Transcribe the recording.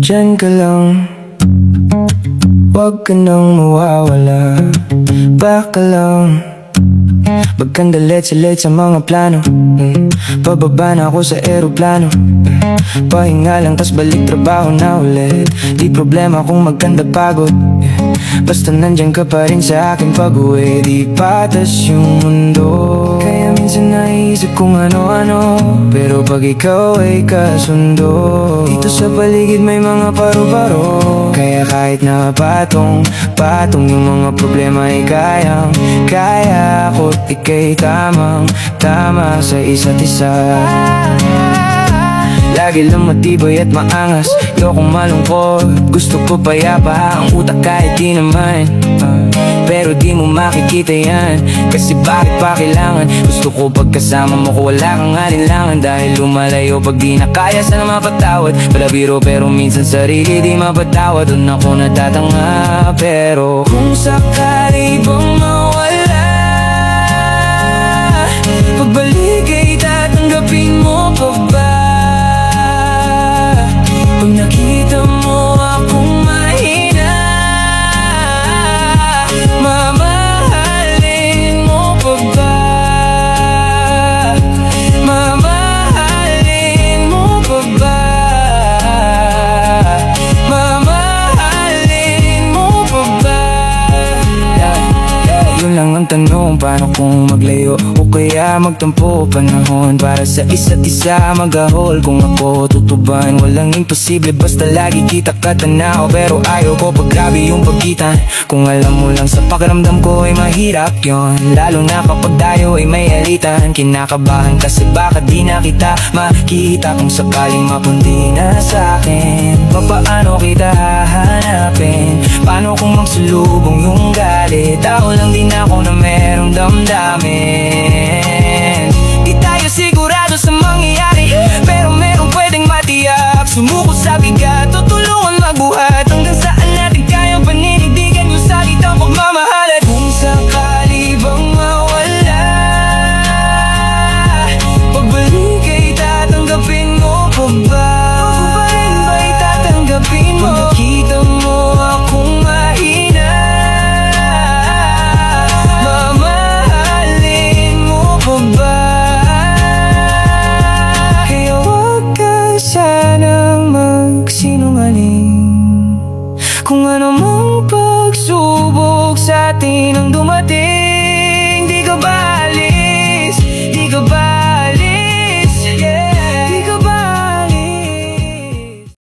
Diyan ka lang, huwag ka nang mawawala. Baka lang magkandalit-salit sa mga plano. Pababa na ako sa eroplano. Pahinga lang tas balik trabaho na ulit. Di problema kung magkanda pagod, basta nandyan ka pa rin sa akin pag-uwi. Di patas yung mundo, kaya minsan naisip kung ano-ano, pero pag ikaw ay kasundo, dito sa paligid may mga paro-paro. Kaya kahit na patong yung mga problema ay kaya ako't ika'y tamang-tama sa isa't isa. Lagi lang matibay at maangas, ayokong malungkot. Gusto ko payapa ang utak kahit di naman, pero di mo makikita yan. Kasi bakit pa kailangan? Gusto ko pagkasama mo ko wala kang alinlangan. Dahil lumalayo pag di na kaya sana mapatawad. Palabiro pero minsan sarili di mapatawad. Doon ako natatanga, pero kung sakali bang mawala, pagbalik ay tatanggapin mo pa ba? Pag nakita mo akong mahina, mamahalin mo pa ba? Mamahalin mo pa ba? Mamahalin mo pa ba? Yun lang ang tanong, paano kung maglayo o kaya magtampo panahon para sa isa't isa mag-ahol. Kung ako tutuban, walang imposible basta lagi kita katanaw. Pero ayaw ko pag grabe yung pagkitan. Kung alam mo lang sa pakiramdam ko ay mahirap yon, lalo na kapag tayo ay may alitan. Kinakabahan kasi baka di na kita makita. Kung sakaling mapundi na sa'kin, papaano kita hahanapin? Paano kung magsulubong yung galit? Tao lang din ako na merong damdamin. Di tayo sigurado sa mangyayari, pero merong pwedeng matiyak. Sumuko sa bigat, tutulungan magbuhat hanggang saan natin kayang paninindigan yung salitang pagmamahal. At kung sakali bang mawala, pagbalik ay tatanggapin mo pa ba? Pagbalik ba'y tatanggapin mo? Pag nakita mo akong mahina, mamahalin mo pa ba? Kaya huwag ka sanang magsinungaling. Kung ano mang pagsubok sa atin ang dumating,